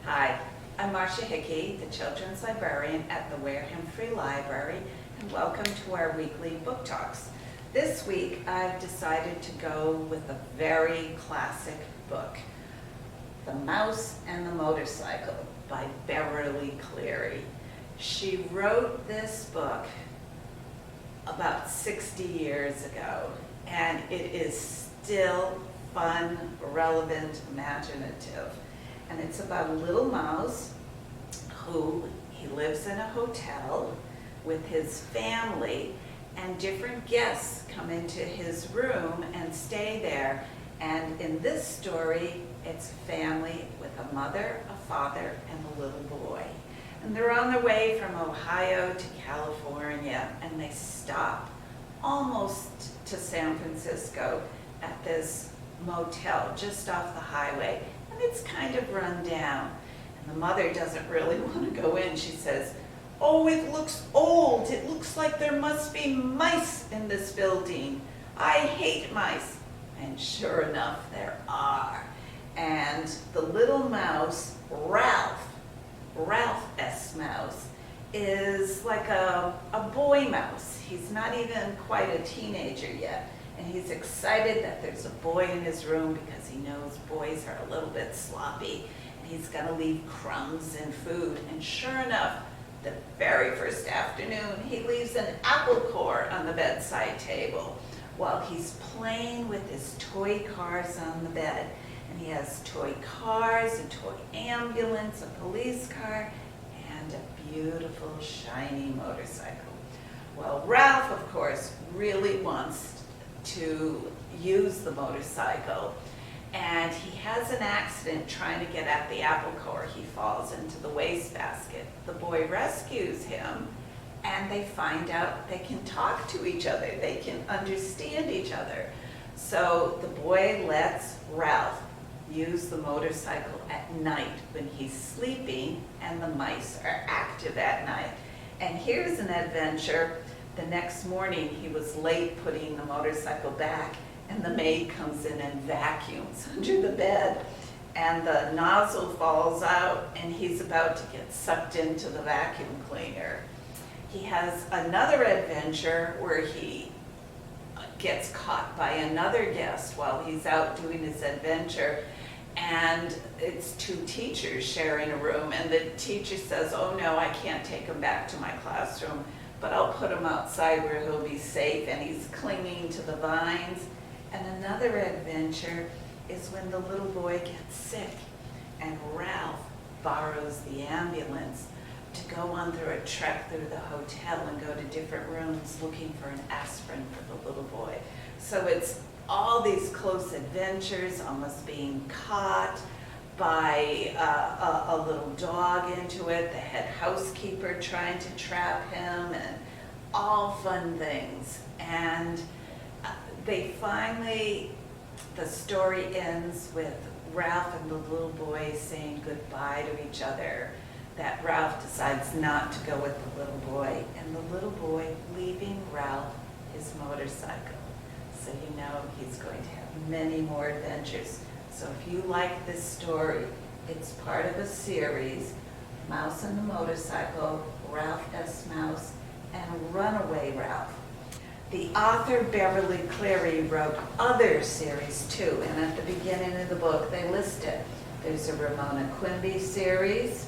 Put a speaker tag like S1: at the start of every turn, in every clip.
S1: Hi, I'm Marcia Hickey, the Children's Librarian at the Wareham Free Library, and welcome to our weekly book talks. This week I've decided to go with a very classic book, The Mouse and the Motorcycle by Beverly Cleary. She wrote this book about 60 years ago, and it is still fun, relevant, imaginative. And it's about a little mouse who he lives in a hotel with his family, and different guests come into his room and stay there. And in this story, it's a family with a mother, a father, and a little boy. And they're on their way from Ohio to California, and they stop almost to San Francisco at this motel just off the highway. And it's kind of run down. And the mother doesn't really want to go in. She says, "Oh, it looks old. It looks like there must be mice in this building. I hate mice." And sure enough, there are. And the little mouse, Ralph S. Mouse, is like a boy mouse. He's not even quite a teenager yet. And he's excited that there's a boy in his room because he knows boys are a little bit sloppy, and he's going to leave crumbs and food. And sure enough, the very first afternoon, he leaves an apple core on the bedside table while he's playing with his toy cars on the bed. And he has toy cars, a toy ambulance, a police car, and a beautiful shiny motorcycle. Well, Ralph, of course, really wants to use the motorcycle, and he has an accident trying to get at the apple core. He falls into the wastebasket. The boy rescues him, and they find out they can talk to each other. They can understand each other. So the boy lets Ralph use the motorcycle at night when he's sleeping and the mice are active at night. And here's an adventure. The next morning, he was late putting the motorcycle back, and the maid comes in and vacuums under the bed, and the nozzle falls out, and he's about to get sucked into the vacuum cleaner. He has another adventure where he gets caught by another guest while he's out doing his adventure, and it's two teachers sharing a room, and the teacher says, "Oh no, I can't take him back to my classroom, but I'll put him outside where he'll be safe," and he's clinging to the vines. And another adventure is when the little boy gets sick, and Ralph borrows the ambulance to go on through a trek through the hotel and go to different rooms looking for an aspirin for the little boy. So it's all these close adventures, almost being caught by a little dog into it, the head housekeeper trying to trap him, and all fun things. And the story ends with Ralph and the little boy saying goodbye to each other, that Ralph decides not to go with the little boy, and the little boy leaving Ralph his motorcycle. So you know he's going to have many more adventures. So if you like this story, it's part of a series, Mouse and the Motorcycle, Ralph S. Mouse, and Runaway Ralph. The author, Beverly Cleary, wrote other series too, and at the beginning of the book they list it. There's a Ramona Quimby series,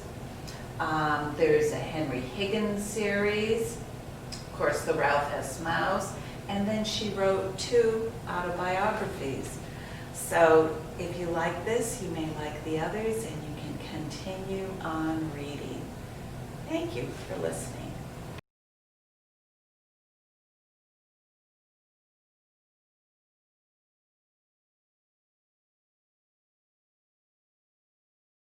S1: there's a Henry Higgins series, of course the Ralph S. Mouse, and then she wrote 2 autobiographies. So if you like this, you may like the others, and you can continue on reading. Thank you for listening.